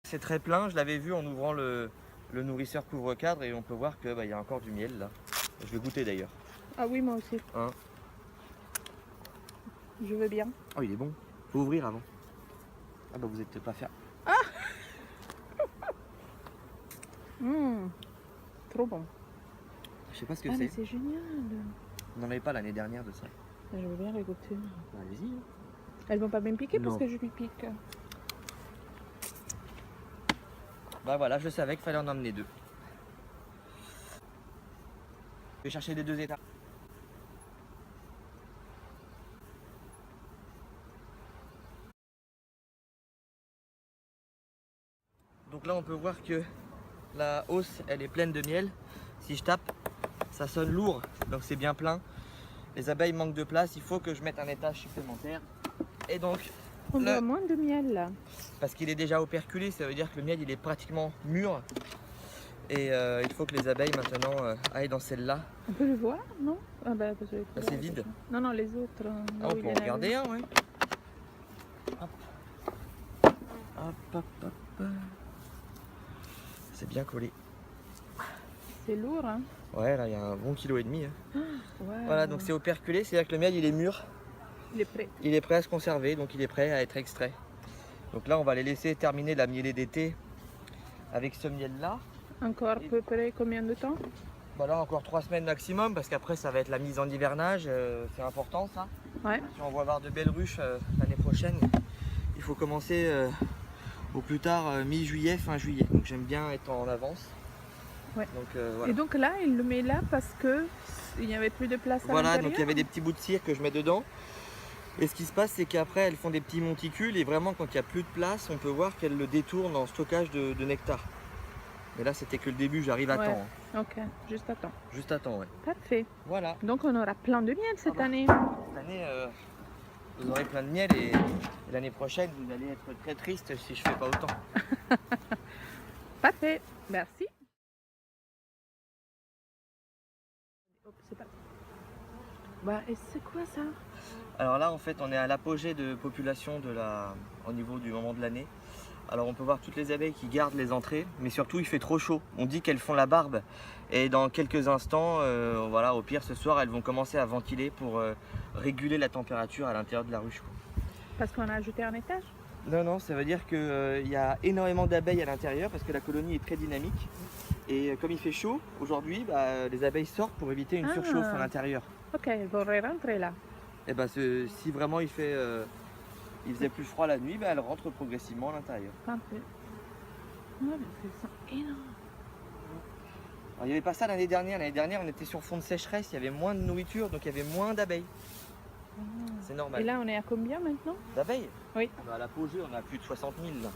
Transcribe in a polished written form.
C'est très plein, je l'avais vu en ouvrant le nourrisseur couvre-cadre et on peut voir qu'il y a encore du miel là. Je vais goûter d'ailleurs. Ah oui, moi aussi. Hein? Je veux bien. Oh, il est bon. Faut ouvrir avant. Ah bah vous êtes pas faire. Trop bon. Je sais pas ce que Ah mais c'est. c'est génial. On n'en avait pas l'année dernière de ça. Je veux bien les goûter. Bah, allez-y. Hein. Elles vont pas me piquer parce Non. que je lui pique. Bah voilà, je savais qu'il fallait en emmener 2. Je vais chercher les 2 étapes. Donc là on peut voir que la hausse elle est pleine de miel. Si je tape, ça sonne lourd, donc c'est bien plein. Les abeilles manquent de place, il faut que je mette un étage supplémentaire. Et donc, On voit moins de miel là. parce qu'il est déjà operculé, ça veut dire que le miel il est pratiquement mûr. Et il faut que les abeilles maintenant aillent dans celle-là. On peut le voir, non? Ah bah, C'est vide. Non, non, les autres. Ah, on peut en regarder un, ouais. Hop. Hop, hop, hop. C'est bien collé. C'est lourd, hein? Ouais, là il y a un bon kilo et demi. Hein. Ouais. Voilà, donc c'est operculé, c'est-à-dire que le miel il est mûr. Il est prêt. Il est prêt à se conserver, donc il est prêt à être extrait. Donc là on va les laisser terminer la mielée d'été avec ce miel-là. Encore à peu près combien de temps? Bah là encore 3 semaines maximum, parce qu'après ça va être la mise en hivernage, c'est important ça. Ouais. Si on veut avoir de belles ruches l'année prochaine, il faut commencer au plus tard mi-juillet, fin juillet. Donc j'aime bien être en avance. Ouais. Donc, voilà. Et donc là, il le met là parce que il n'y avait plus de place à Voilà, l'intérieur. donc il y avait des petits bouts de cire que je mets dedans. Et ce qui se passe, c'est qu'après elles font des petits monticules et vraiment quand il n'y a plus de place, on peut voir qu'elles le détournent en stockage de nectar. Mais là c'était que le début, j'arrive à Ouais. temps. Hein. Ok, juste à temps. Juste à temps, ouais. Parfait. Voilà. Donc on aura plein de miel cette Ah bah. année. Cette année, vous aurez plein de miel et l'année prochaine, vous allez être très triste si je fais pas autant. Parfait. Merci. Hop, c'est parti. Bah, et c'est quoi ça? Alors là, en fait, on est à l'apogée de population au niveau du moment de l'année. Alors on peut voir toutes les abeilles qui gardent les entrées, mais surtout il fait trop chaud. On dit qu'elles font la barbe et dans quelques instants, voilà, au pire ce soir, elles vont commencer à ventiler pour réguler la température à l'intérieur de la ruche. Quoi. Parce qu'on a ajouté un étage? Non, non, ça veut dire qu'il y a énormément d'abeilles à l'intérieur parce que la colonie est très dynamique. Et comme il fait chaud aujourd'hui, les abeilles sortent pour éviter une surchauffe à l'intérieur. Ok, elles vont rentrer là. Et si vraiment il faisait plus froid la nuit, elles rentrent progressivement à l'intérieur. Parfait. Ouais, mais elles sont énormes. Alors, il n'y avait pas ça l'année dernière. L'année dernière, on était sur fond de sécheresse, il y avait moins de nourriture, donc il y avait moins d'abeilles. C'est normal. Et là, on est à combien maintenant? D'abeilles? Oui. À l'apogée, on a plus de 60 000 là.